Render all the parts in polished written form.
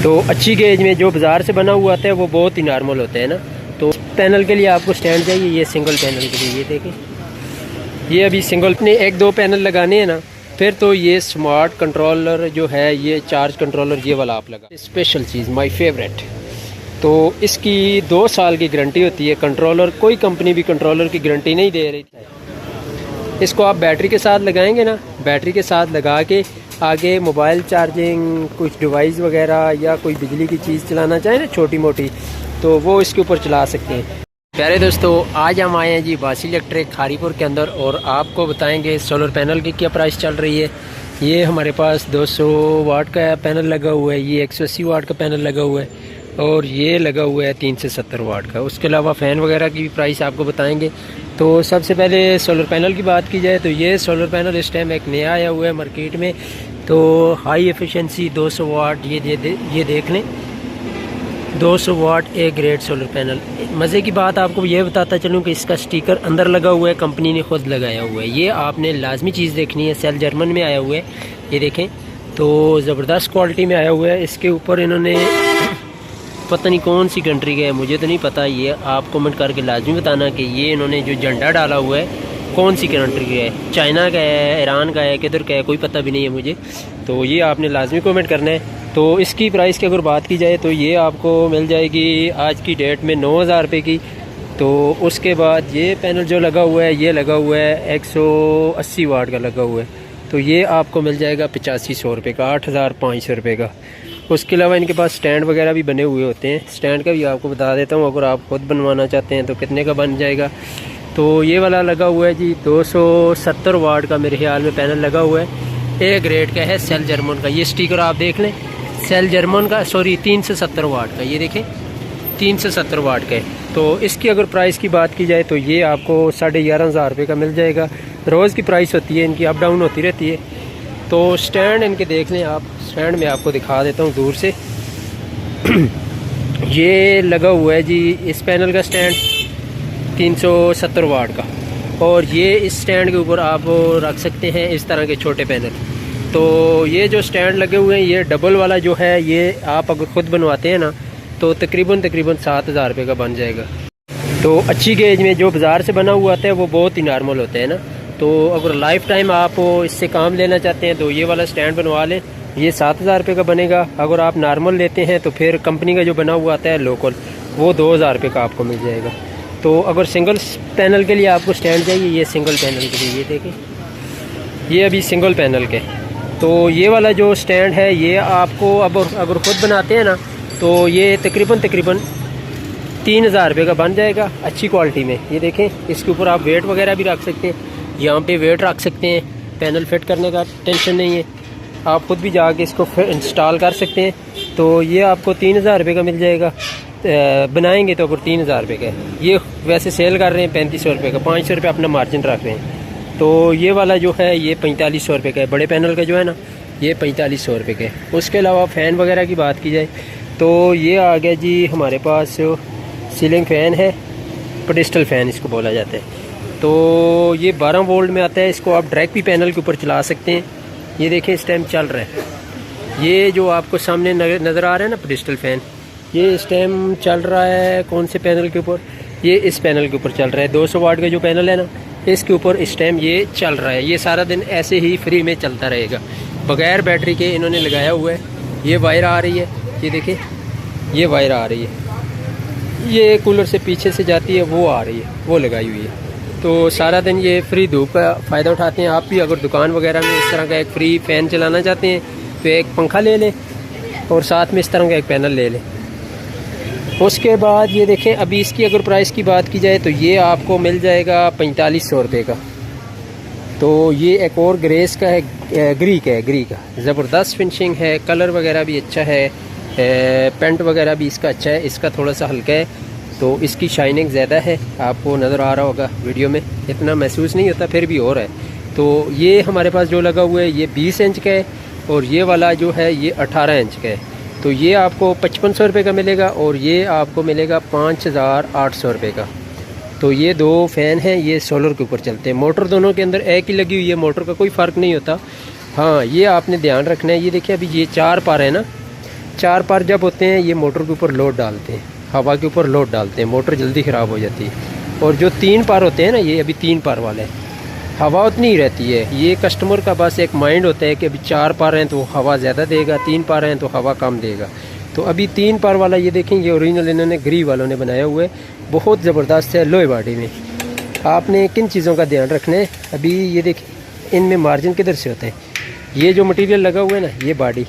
तो अच्छी गेज में जो बाज़ार से बना हुआ आता है वो बहुत ही नॉर्मल होता है ना। तो पैनल के लिए आपको स्टैंड चाहिए, ये सिंगल पैनल के लिए। ये देखें, ये अभी सिंगल ने एक दो पैनल लगाने हैं ना, फिर तो ये स्मार्ट कंट्रोलर जो है, ये चार्ज कंट्रोलर ये वाला आप लगा। स्पेशल चीज़ माय फेवरेट, तो इसकी 2 साल की गारंटी होती है। कंट्रोलर कोई कंपनी भी कंट्रोलर की गारंटी नहीं दे रही थी। इसको आप बैटरी के साथ लगाएंगे ना, बैटरी के साथ लगा के आगे मोबाइल चार्जिंग, कुछ डिवाइस वगैरह या कोई बिजली की चीज़ चलाना चाहें ना छोटी मोटी, तो वो इसके ऊपर चला सकते हैं। प्यारे दोस्तों, आज हम आए हैं जी बासी इलेक्ट्रिक खारीपुर के अंदर और आपको बताएंगे सोलर पैनल की क्या प्राइस चल रही है। ये हमारे पास 200 वाट का पैनल लगा हुआ है, ये 180 वाट का पैनल लगा हुआ है और ये लगा हुआ है 3 से 70 वाट का। उसके अलावा फ़ैन वगैरह की भी प्राइस आपको बताएंगे। तो सबसे पहले सोलर पैनल की बात की जाए तो ये सोलर पैनल इस टाइम एक नया आया हुआ है मार्केट में। तो हाई एफिशिएंसी 200 वाट, ये देख लें, 200 वाट ए ग्रेड सोलर पैनल। मज़े की बात आपको ये बताता चलूँ कि इसका स्टिकर अंदर लगा हुआ है, कंपनी ने खुद लगाया हुआ है। ये आपने लाजमी चीज़ देखनी है। सेल जर्मन में आया हुआ है, ये देखें, तो ज़बरदस्त क्वालिटी में आया हुआ है। इसके ऊपर इन्होंने पता नहीं कौन सी कंट्री का है, मुझे तो नहीं पता, ये आप कमेंट करके लाजमी बताना कि ये इन्होंने जो झंडा डाला हुआ है कौन सी कंट्री का है, चाइना का है, ईरान का है, किधर का है, कोई पता भी नहीं है मुझे। तो ये आपने लाजमी कमेंट करना है। तो इसकी प्राइस की अगर बात की जाए तो ये आपको मिल जाएगी आज की डेट में 9000 रुपये की। तो उसके बाद ये पैनल जो लगा हुआ है, ये लगा हुआ है 180 वाट का लगा हुआ है, तो ये आपको मिल जाएगा 8500 रुपये का, 8500 रुपये का। उसके अलावा इनके पास स्टैंड वगैरह भी बने हुए होते हैं। स्टैंड का भी आपको बता देता हूँ, अगर आप खुद बनवाना चाहते हैं तो कितने का बन जाएगा। तो ये वाला लगा हुआ है जी 270 वाट का मेरे ख्याल में पैनल लगा हुआ है। ए ग्रेड का है, सेल जर्मन का। ये स्टिकर आप देख लें, सेल जर्मन का, सॉरी 3 से 70 वाट का, ये देखें 3 से 70 वाट का है। तो इसकी अगर प्राइस की बात की जाए तो ये आपको 11,500 रुपये का मिल जाएगा। रोज़ की प्राइस होती है इनकी, अप डाउन होती रहती है। तो स्टैंड इनके देख लें आप, स्टैंड में आपको दिखा देता हूँ दूर से। ये लगा हुआ है जी इस पैनल का स्टैंड 370 वाट का, और ये इस स्टैंड के ऊपर आप रख सकते हैं इस तरह के छोटे पैनल। तो ये जो स्टैंड लगे हुए हैं, ये डबल वाला जो है, ये आप अगर ख़ुद बनवाते हैं ना तो तकरीबन 7,000 रुपये का बन जाएगा। तो अच्छी गेज में जो बाज़ार से बना हुआ आता है वो बहुत ही नॉर्मल होता है ना। तो अगर लाइफ टाइम आप इससे काम लेना चाहते हैं तो ये वाला स्टैंड बनवा लें, ये 7,000 रुपये का बनेगा। अगर आप नॉर्मल लेते हैं तो फिर कंपनी का जो बना हुआ आता है लोकल, वो 2,000 रुपये का आपको मिल जाएगा। तो अगर सिंगल पैनल के लिए आपको स्टैंड चाहिए, ये सिंगल पैनल के लिए, ये देखें, ये अभी सिंगल पैनल के। तो ये वाला जो स्टैंड है ये आपको अब अगर ख़ुद बनाते हैं ना तो ये तकरीबन 3,000 रुपये का बन जाएगा अच्छी क्वालिटी में। ये देखें, इसके ऊपर आप वेट वगैरह भी रख सकते हैं, यहाँ पे वेट रख सकते हैं। पैनल फिट करने का टेंशन नहीं है, आप ख़ुद भी जाके इसको इंस्टॉल कर सकते हैं। तो ये आपको 3,000 रुपये का मिल जाएगा। बनाएंगे तो अगर 3,000 रुपये का, ये वैसे सेल कर रहे हैं 3500 रुपये का, 500 रुपये अपना मार्जिन रख रहे हैं। तो ये वाला जो है ये 4500 रुपये का है, बड़े पैनल का जो है ना, ये 4500 रुपये का है। उसके अलावा फ़ैन वगैरह की बात की जाए तो ये आ गया जी हमारे पास सीलिंग फ़ैन है, पेडिस्टल फ़ैन इसको बोला जाता है। तो ये 12 वोल्ट में आता है, इसको आप डायरेक्ट भी पैनल के ऊपर चला सकते हैं। ये देखें इस टाइम चल रहा है, ये जो आपको सामने नज़र आ रहा है ना पेडिस्टल फ़ैन, ये इस टाइम चल रहा है कौन से पैनल के ऊपर, ये इस पैनल के ऊपर चल रहा है। 200 वाट का जो पैनल है ना, इसके ऊपर इस टाइम ये चल रहा है। ये सारा दिन ऐसे ही फ्री में चलता रहेगा, बगैर बैटरी के इन्होंने लगाया हुआ है। ये वायर आ रही है, ये देखिए, ये वायर आ रही है, ये कूलर से पीछे से जाती है, वो आ रही है, वो लगाई हुई है। तो सारा दिन ये फ्री धूप का फ़ायदा उठाते हैं। आप भी अगर दुकान वगैरह में इस तरह का एक फ्री फ़ैन चलाना चाहते हैं तो एक पंखा ले लें और साथ में इस तरह का एक पैनल ले लें। उसके बाद ये देखें, अभी इसकी अगर प्राइस की बात की जाए तो ये आपको मिल जाएगा 4500 रुपये का। तो ये एक और ग्रेस का है, ग्री का ज़बरदस्त फिनिशिंग है, कलर वगैरह भी अच्छा है, पेंट वगैरह भी इसका अच्छा है। इसका थोड़ा सा हल्का है तो इसकी शाइनिंग ज़्यादा है, आपको नज़र आ रहा होगा वीडियो में, इतना महसूस नहीं होता, फिर भी हो रहा है। तो ये हमारे पास जो लगा हुआ है ये 20 इंच का है और ये वाला जो है ये 18 इंच का है। तो ये आपको 5500 रुपये का मिलेगा और ये आपको मिलेगा 5800 रुपये का। तो ये दो फ़ैन हैं, ये सोलर के ऊपर चलते हैं। मोटर दोनों के अंदर एक ही लगी हुई है, मोटर का कोई फ़र्क नहीं होता। हाँ, ये आपने ध्यान रखना है। ये देखिए अभी ये 4 पार है ना, 4 पार जब होते हैं ये मोटर के ऊपर लोड डालते हैं, हवा के ऊपर लोड डालते हैं, मोटर जल्दी ख़राब हो जाती है। और जो 3 पार होते हैं ना, ये अभी 3 पार वाले हवा उतनी ही रहती है। ये कस्टमर का बस एक माइंड होता है कि अभी 4 पार हैं तो हवा ज़्यादा देगा, 3 पार हैं तो हवा कम देगा। तो अभी 3 पार वाला ये देखें, ये ओरिजिनल इन्होंने गरीब वालों ने बनाया हुआ है, बहुत ज़बरदस्त है लोहे बॉडी में। आपने किन चीज़ों का ध्यान रखना है, अभी ये देखें इनमें मार्जिन किधर से होता है। ये जो मटेरियल लगा हुआ है ना, ये बॉडी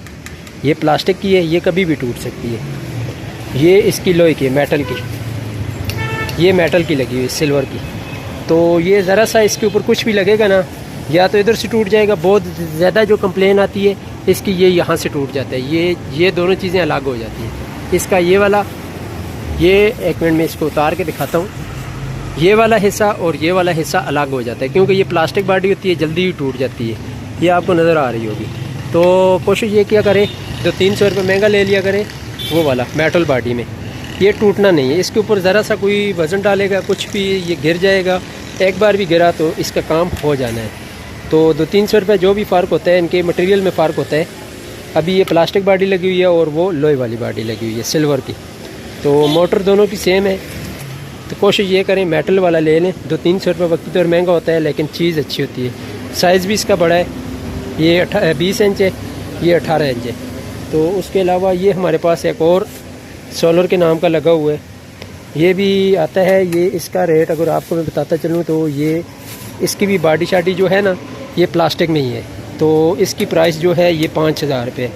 ये प्लास्टिक की है, ये कभी भी टूट सकती है। ये इसकी लोहे की, मेटल की, ये मेटल की लगी हुई, सिल्वर की। तो ये ज़रा सा इसके ऊपर कुछ भी लगेगा ना, या तो इधर से टूट जाएगा। बहुत ज़्यादा जो कंप्लेन आती है इसकी, ये यहाँ से टूट जाता है। ये दोनों चीज़ें अलग हो जाती हैं। इसका ये वाला, ये एक मिनट में इसको उतार के दिखाता हूँ। ये वाला हिस्सा और ये वाला हिस्सा अलग हो जाता है, क्योंकि ये प्लास्टिक बॉडी होती है, जल्दी ही टूट जाती है। ये आपको नज़र आ रही होगी। तो कोशिश ये किया करें, जो 300 रुपये महंगा ले लिया करें वो वाला मेटल बॉडी में, ये टूटना नहीं है। इसके ऊपर ज़रा सा कोई वज़न डालेगा, कुछ भी, ये गिर जाएगा। एक बार भी गिरा तो इसका काम हो जाना है। तो 200-300 रुपये जो भी फ़र्क होता है, इनके मटेरियल में फ़र्क होता है। अभी ये प्लास्टिक बॉडी लगी हुई है और वो लोहे वाली बॉडी लगी हुई है सिल्वर की। तो मोटर दोनों की सेम है। तो कोशिश ये करें मेटल वाला ले लें। 200-300 रुपये वक्ती तो महंगा होता है, लेकिन चीज़ अच्छी होती है। साइज़ भी इसका बड़ा है, ये 20 इंच है, ये 18 इंच है। तो उसके अलावा ये हमारे पास एक और सोलर के नाम का लगा हुआ है, ये भी आता है। ये इसका रेट अगर आपको मैं बताता चलूँ तो ये इसकी भी बॉडी शाडी जो है ना, ये प्लास्टिक में ही है। तो इसकी प्राइस जो है ये 5000 रुपये।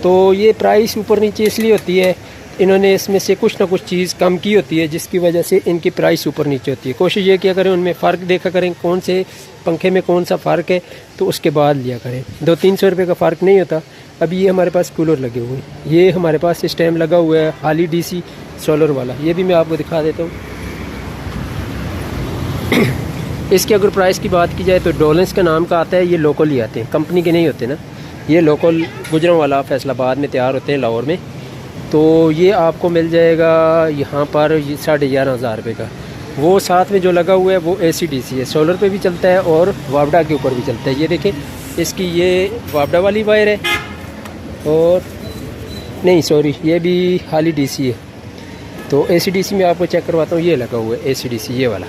तो ये प्राइस ऊपर नीचे इसलिए होती है, इन्होंने इसमें से कुछ ना कुछ चीज़ कम की होती है, जिसकी वजह से इनकी प्राइस ऊपर नीचे होती है। कोशिश ये किया करें, उनमें फ़र्क देखा करें, कौन से पंखे में कौन सा फ़र्क है, तो उसके बाद लिया करें। 200-300 रुपये का फ़र्क नहीं होता। अभी ये हमारे पास कूलर लगे हुए हैं, ये हमारे पास इस टाइम लगा हुआ है हाली DC सोलर वाला। ये भी मैं आपको दिखा देता हूँ। इसकी अगर प्राइस की बात की जाए तो डोलेंस का नाम का आता है। ये लोकल ही आते हैं, कंपनी के नहीं होते ना, ये लोकल गुजरांवाला फैसलाबाद में तैयार होते हैं, लाहौर में। तो ये आपको मिल जाएगा यहाँ पर 11,500 रुपये का। वो साथ में जो लगा हुआ है वो AC/DC है, सोलर पे भी चलता है और वापडा के ऊपर भी चलता है। ये देखें, इसकी ये वापडा वाली वायर है, और नहीं सॉरी, ये भी हाली DC है। तो AC/DC में आपको चेक करवाता हूँ, ये लगा हुआ है AC/DC ये वाला।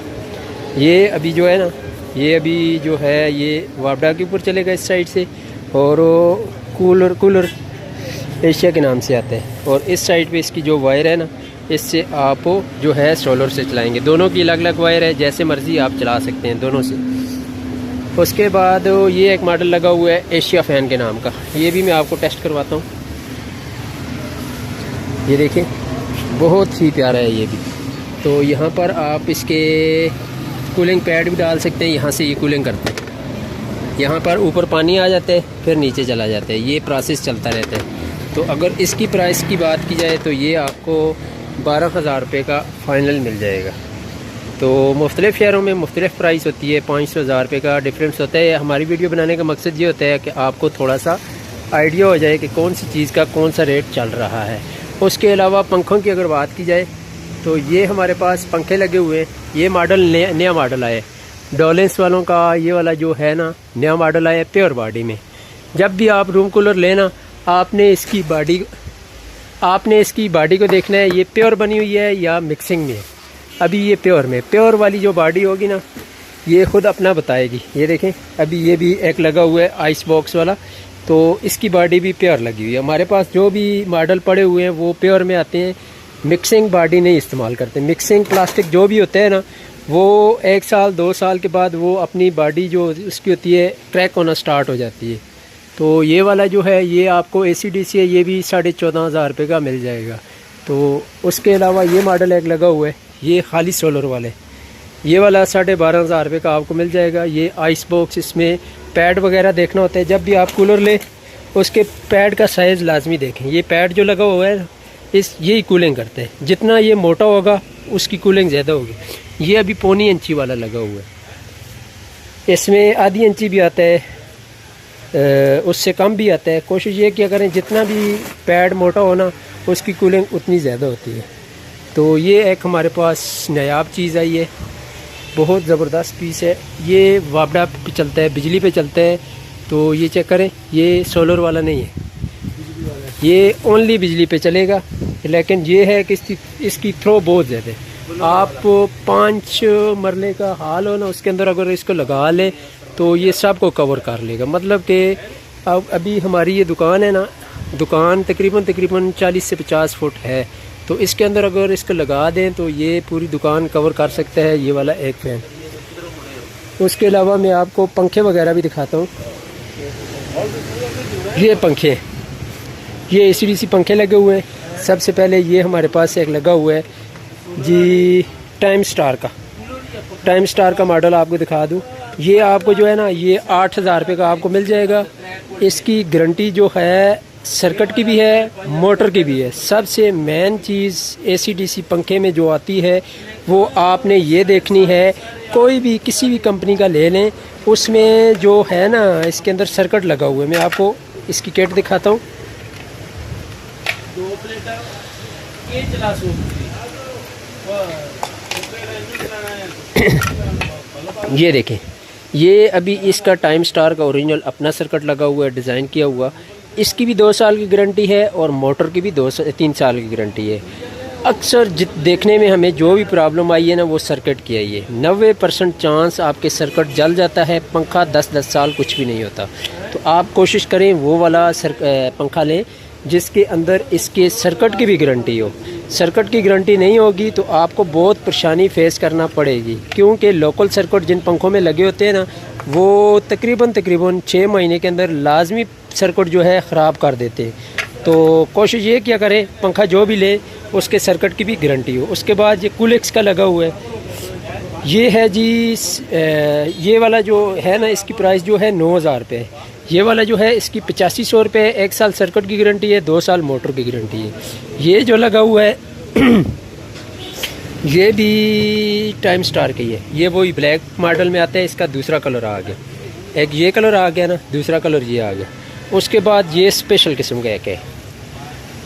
ये अभी जो है ना, ये अभी जो है ये वापडा के ऊपर चलेगा इस साइड से, और कूलर एशिया के नाम से आता है। और इस साइड पे इसकी जो वायर है ना, इससे आप जो है सोलर से चलाएंगे। दोनों की अलग अलग वायर है, जैसे मर्ज़ी आप चला सकते हैं दोनों से। उसके बाद ये एक मॉडल लगा हुआ है एशिया फ़ैन के नाम का, ये भी मैं आपको टेस्ट करवाता हूँ। ये देखिए, बहुत ही प्यारा है ये भी। तो यहाँ पर आप इसके कूलिंग पैड भी डाल सकते हैं, यहाँ से ये कूलिंग करते हैं। यहाँ पर ऊपर पानी आ जाता है, फिर नीचे चला जाता है, ये प्रोसेस चलता रहता है। तो अगर इसकी प्राइस की बात की जाए तो ये आपको 12,000 रुपये का फ़ाइनल मिल जाएगा। तो मुख्तलिफ़ शहरों में मुख्तलिफ़ प्राइस होती है, 500-1000 रुपये का डिफरेंस होता है। हमारी वीडियो बनाने का मकसद ये होता है कि आपको थोड़ा सा आइडिया हो जाए कि कौन सी चीज़ का कौन सा रेट चल रहा है। उसके अलावा पंखों की अगर बात की जाए तो ये हमारे पास पंखे लगे हुए हैं। ये मॉडल नया मॉडल आया है डोलेंस वालों का, ये वाला जो है ना नया मॉडल आया है प्योर बॉडी में। जब भी आप रूम कूलर लेना, आपने इसकी बॉडी को देखना है, ये प्योर बनी हुई है या मिक्सिंग में है। अभी ये प्योर में, प्योर वाली जो बॉडी होगी ना, ये खुद अपना बताएगी। ये देखें, अभी ये भी एक लगा हुआ है आइस बॉक्स वाला, तो इसकी बॉडी भी प्योर लगी हुई है। हमारे पास जो भी मॉडल पड़े हुए हैं वो प्योर में आते हैं, मिक्सिंग बॉडी नहीं इस्तेमाल करते। मिक्सिंग प्लास्टिक जो भी होते हैं ना, वो 1 साल 2 साल के बाद वो अपनी बॉडी जो उसकी होती है क्रैक होना स्टार्ट हो जाती है। तो ये वाला जो है ये आपको AC/DC है, ये भी 14,500 रुपये का मिल जाएगा। तो उसके अलावा ये मॉडल एक लगा हुआ है, ये खाली सोलर वाले, ये वाला 12,500 रुपये का आपको मिल जाएगा। ये आइस बॉक्स, इसमें पैड वगैरह देखना होता है। जब भी आप कूलर लें उसके पैड का साइज़ लाजमी देखें। ये पैड जो लगा हुआ है यही कूलिंग करते हैं। जितना ये मोटा होगा उसकी कूलिंग ज़्यादा होगी। ये अभी 0.25 इंची वाला लगा हुआ है, इसमें आधी इंची भी आता है, उससे कम भी आता है। कोशिश ये किया करें जितना भी पैड मोटा होना उसकी कूलिंग उतनी ज़्यादा होती है। तो ये एक हमारे पास नायाब चीज़ आई है, बहुत ज़बरदस्त पीस है। ये वापडा पे चलता है, बिजली पे चलता है। तो ये चेक करें, ये सोलर वाला नहीं है, ये ओनली बिजली पे चलेगा, लेकिन ये है कि इसकी थ्रो बहुत ज़्यादा है। आप 5 मरले का हाल हो ना, उसके अंदर अगर इसको लगा लें तो ये सब को कवर कर लेगा। मतलब कि अब अभी हमारी ये दुकान है ना, दुकान तकरीबन 40 से 50 फुट है, तो इसके अंदर अगर इसको लगा दें तो ये पूरी दुकान कवर कर सकता है ये वाला एक फैन। उसके अलावा मैं आपको पंखे वगैरह भी दिखाता हूँ। ये पंखे, ये ACDC पंखे लगे हुए हैं। सबसे पहले ये हमारे पास एक लगा हुआ है जी टाइम स्टार का मॉडल आपको दिखा दूँ। ये आपको जो है ना, ये 8,000 रुपये का आपको मिल जाएगा। इसकी गारंटी जो है सर्किट की भी है, मोटर की भी है। सबसे मेन चीज़ ACDC पंखे में जो आती है वो आपने ये देखनी है, कोई भी किसी भी कंपनी का ले लें, उसमें जो है ना इसके अंदर सर्किट लगा हुआ है। मैं आपको इसकी किट दिखाता हूँ। ये देखें, ये अभी इसका टाइम स्टार का ओरिजिनल अपना सर्किट लगा हुआ है, डिज़ाइन किया हुआ। इसकी भी 2 साल की गारंटी है और मोटर की भी 3 साल की गारंटी है। अक्सर देखने में हमें जो भी प्रॉब्लम आई है ना, वो सर्किट की आई है। 90% चांस आपके सर्किट जल जाता है। पंखा 10 साल कुछ भी नहीं होता। तो आप कोशिश करें वो वाला पंखा लें जिसके अंदर इसके सर्किट की भी गारंटी हो। सर्किट की गारंटी नहीं होगी तो आपको बहुत परेशानी फेस करना पड़ेगी, क्योंकि लोकल सर्किट जिन पंखों में लगे होते हैं ना, वो तकरीबन 6 महीने के अंदर लाजमी सर्किट जो है ख़राब कर देते हैं। तो कोशिश ये क्या करें, पंखा जो भी ले उसके सर्किट की भी गारंटी हो। उसके बाद ये कूलेक्स का लगा हुआ है, ये है जी ये वाला जो है ना, इसकी प्राइस जो है 9,000 रुपये। ये वाला जो है इसकी 8500 रुपये, 1 साल सर्किट की गारंटी है, 2 साल मोटर की गारंटी है। ये जो लगा हुआ है ये भी टाइम स्टार की है। ये वही ब्लैक मॉडल में आता है, इसका दूसरा कलर आ गया। एक ये कलर आ गया ना, दूसरा कलर ये आ गया। उसके बाद ये स्पेशल किस्म का एक है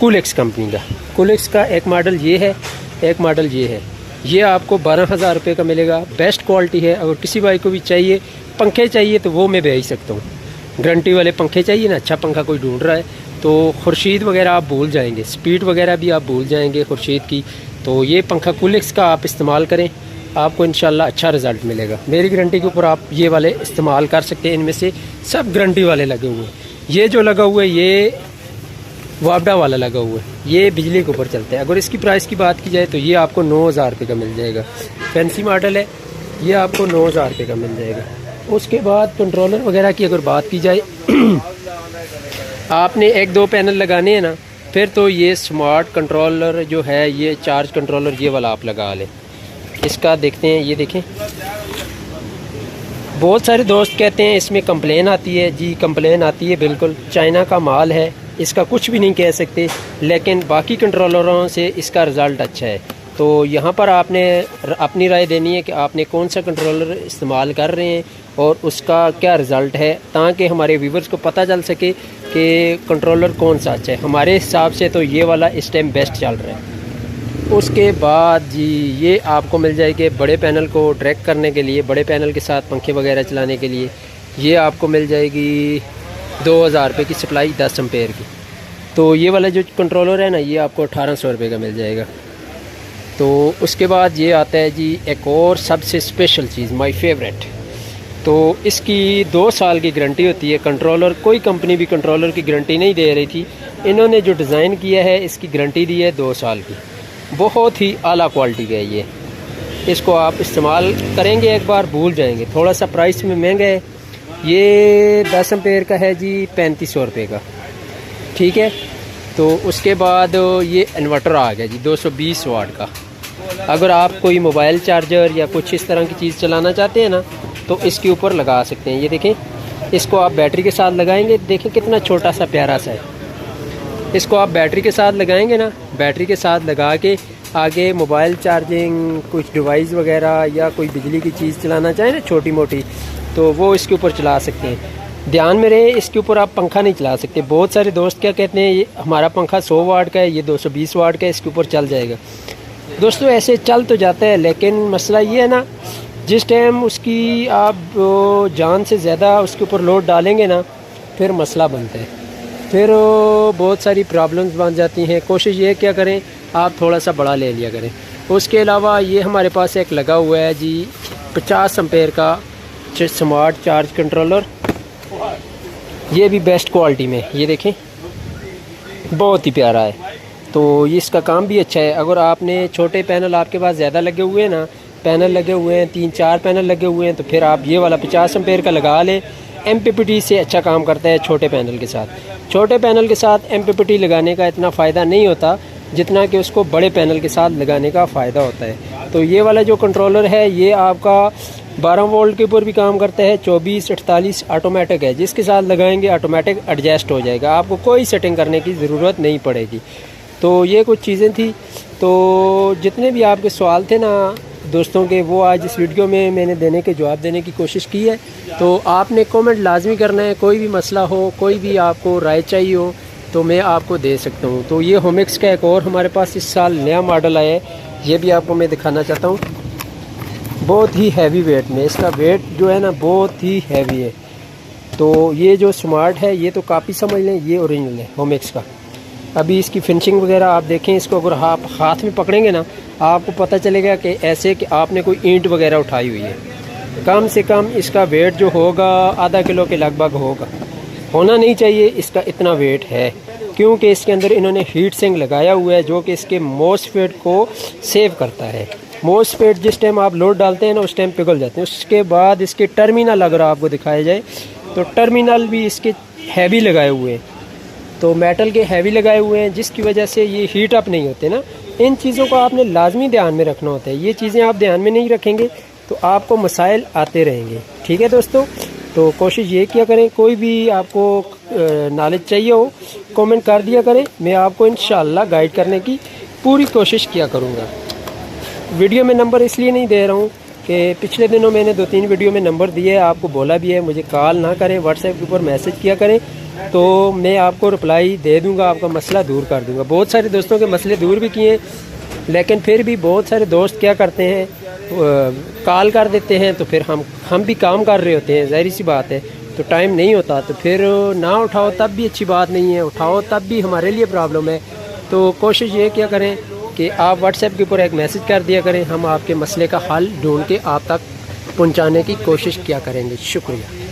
कूलेक्स कंपनी का। कूलेक्स का एक मॉडल ये है, एक मॉडल ये है। ये आपको 12,000 रुपये का मिलेगा। बेस्ट क्वालिटी है। अगर किसी भाई को भी चाहिए पंखे चाहिए तो वो मैं भेज सकता हूँ। गारंटी वाले पंखे चाहिए ना, अच्छा पंखा कोई ढूंढ रहा है तो खुर्शीद वगैरह आप भूल जाएंगे, स्पीड वगैरह भी आप भूल जाएंगे खुर्शीद की। तो ये पंखा कूलेक्स का आप इस्तेमाल करें, आपको इंशाल्लाह अच्छा रिज़ल्ट मिलेगा। मेरी गारंटी के ऊपर आप ये वाले इस्तेमाल कर सकते हैं। इनमें से सब गारंटी वाले लगे हुए हैं। ये जो लगा हुआ है ये वापडा वाला लगा हुआ है, ये बिजली के ऊपर चलता है। अगर इसकी प्राइस की बात की जाए तो ये आपको 9,000 रुपये का मिल जाएगा। फैंसी मॉडल है, ये आपको 9,000 रुपये का मिल जाएगा। उसके बाद कंट्रोलर वगैरह की अगर बात की जाए आपने 1-2 पैनल लगाने हैं ना, फिर तो ये स्मार्ट कंट्रोलर जो है, ये चार्ज कंट्रोलर ये वाला आप लगा लें। इसका देखते हैं, ये देखें। बहुत सारे दोस्त कहते हैं इसमें कंप्लेन आती है। जी कंप्लेन आती है, बिल्कुल चाइना का माल है, इसका कुछ भी नहीं कह सकते, लेकिन बाकी कंट्रोलरों से इसका रिज़ल्ट अच्छा है। तो यहाँ पर आपने अपनी राय देनी है कि आपने कौन सा कंट्रोलर इस्तेमाल कर रहे हैं और उसका क्या रिज़ल्ट है, ताकि हमारे व्यूवर्स को पता चल सके कि कंट्रोलर कौन सा अच्छा है। हमारे हिसाब से तो ये वाला इस टाइम बेस्ट चल रहा है। उसके बाद जी ये आपको मिल जाएगी बड़े पैनल को ट्रैक करने के लिए, बड़े पैनल के साथ पंखे वगैरह चलाने के लिए। ये आपको मिल जाएगी 2,000 रुपये की सप्लाई 10 एम्पेयर की। तो ये वाला जो कंट्रोलर है ना, ये आपको 1,800 रुपये का मिल जाएगा। तो उसके बाद ये आता है जी एक और सबसे स्पेशल चीज़, माय फेवरेट। तो इसकी 2 साल की गारंटी होती है। कंट्रोलर, कोई कंपनी भी कंट्रोलर की गारंटी नहीं दे रही थी, इन्होंने जो डिज़ाइन किया है इसकी गारंटी दी है 2 साल की। बहुत ही आला क्वालिटी का है ये। इसको आप इस्तेमाल करेंगे एक बार भूल जाएंगे। थोड़ा सा प्राइस में महंगा है, ये 10 एम्पेयर का है जी 3500 रुपये का, ठीक है। तो उसके बाद ये इन्वर्टर आ गया जी 220 वाट का। अगर आप कोई मोबाइल चार्जर या कुछ इस तरह की चीज़ चलाना चाहते हैं ना, तो इसके ऊपर लगा सकते हैं। ये देखें, इसको आप बैटरी के साथ लगाएंगे, देखें कितना छोटा सा प्यारा सा है। इसको आप बैटरी के साथ लगाएंगे ना, बैटरी के साथ लगा के आगे मोबाइल चार्जिंग, कुछ डिवाइस वगैरह या कोई बिजली की चीज़ चलाना चाहें ना छोटी मोटी, तो वो इसके ऊपर चला सकते हैं। ध्यान में रहे, इसके ऊपर आप पंखा नहीं चला सकते। बहुत सारे दोस्त क्या कहते हैं, ये हमारा पंखा 100 वाट का है, ये 220 वाट का है, इसके ऊपर चल जाएगा। दोस्तों ऐसे चल तो जाता है, लेकिन मसला ये है ना, जिस टाइम उसकी आप जान से ज़्यादा उसके ऊपर लोड डालेंगे ना, फिर मसला बनता है। फिर बहुत सारी प्रॉब्लम्स बन जाती हैं। कोशिश ये क्या करें, आप थोड़ा सा बड़ा ले लिया करें। उसके अलावा ये हमारे पास एक लगा हुआ है जी 50 एम्पेयर का स्मार्ट चार्ज कंट्रोलर। ये भी बेस्ट क्वालिटी में, ये देखें बहुत ही प्यारा है। तो इसका काम भी अच्छा है। अगर आपने छोटे पैनल आपके पास ज़्यादा लगे हुए हैं ना, पैनल लगे हुए हैं 3-4 पैनल लगे हुए हैं, तो फिर आप ये वाला 50 एम्पेयर का लगा लें। MPPT से अच्छा काम करता है छोटे पैनल के साथ। छोटे पैनल के साथ MPPT लगाने का इतना फ़ायदा नहीं होता जितना कि उसको बड़े पैनल के साथ लगाने का फ़ायदा होता है। तो ये वाला जो कंट्रोलर है ये आपका 12 वोल्ट के ऊपर भी काम करता है, 24-48 ऑटोमेटिक है। जिसके साथ लगाएंगे ऑटोमेटिक एडजस्ट हो जाएगा, आपको कोई सेटिंग करने की ज़रूरत नहीं पड़ेगी। तो ये कुछ चीज़ें थी। तो जितने भी आपके सवाल थे ना दोस्तों के, वो आज इस वीडियो में मैंने देने के जवाब देने की कोशिश की है। तो आपने कमेंट लाजमी करना है, कोई भी मसला हो, कोई भी आपको राय चाहिए हो तो मैं आपको दे सकता हूँ। तो ये होमिक्स का एक और हमारे पास इस साल नया मॉडल आया है, ये भी आपको मैं दिखाना चाहता हूँ। बहुत ही हैवी वेट में, इसका वेट जो है ना बहुत ही हैवी है। तो ये जो स्मार्ट है ये तो काफ़ी समझ लें, ये ओरिजिनल है होमिक्स का। अभी इसकी फिनिशिंग वगैरह आप देखें, इसको अगर आप हाथ में पकड़ेंगे ना आपको पता चलेगा कि ऐसे कि आपने कोई ईंट वगैरह उठाई हुई है। कम से कम इसका वेट जो होगा आधा किलो के लगभग होगा, होना नहीं चाहिए इसका इतना वेट है, क्योंकि इसके अंदर इन्होंने हीट सिंक लगाया हुआ है जो कि इसके मॉसफेट को सेव करता है। मॉसफेट जिस टाइम आप लोड डालते हैं ना उस टाइम पिघल जाते हैं। उसके बाद इसके टर्मिनल अगर आपको दिखाया जाए तो टर्मिनल भी इसके हैवी लगाए हुए हैं, तो मेटल के हैवी लगाए हुए हैं, जिसकी वजह से ये हीट अप नहीं होते ना। इन चीज़ों को आपने लाजमी ध्यान में रखना होता है। ये चीज़ें आप ध्यान में नहीं रखेंगे तो आपको मसाइल आते रहेंगे। ठीक है दोस्तों, तो कोशिश ये किया करें, कोई भी आपको नॉलेज चाहिए हो कमेंट कर दिया करें, मैं आपको इंशाल्लाह गाइड करने की पूरी कोशिश किया करूँगा। वीडियो में नंबर इसलिए नहीं दे रहा हूँ कि पिछले दिनों मैंने 2-3 वीडियो में नंबर दिए, आपको बोला भी है मुझे कॉल ना करें, व्हाट्सएप के ऊपर मैसेज किया करें, तो मैं आपको रिप्लाई दे दूंगा, आपका मसला दूर कर दूंगा। बहुत सारे दोस्तों के मसले दूर भी किए, लेकिन फिर भी बहुत सारे दोस्त क्या करते हैं कॉल कर देते हैं, तो फिर हम भी काम कर रहे होते हैं, ज़ाहिर सी बात है, तो टाइम नहीं होता। तो फिर ना उठाओ तब भी अच्छी बात नहीं है, उठाओ तब भी हमारे लिए प्रॉब्लम है। तो कोशिश ये क्या करें कि आप व्हाट्सएप के ऊपर एक मैसेज कर दिया करें, हम आपके मसले का हल ढूंढ के आप तक पहुँचाने की कोशिश किया करेंगे। शुक्रिया।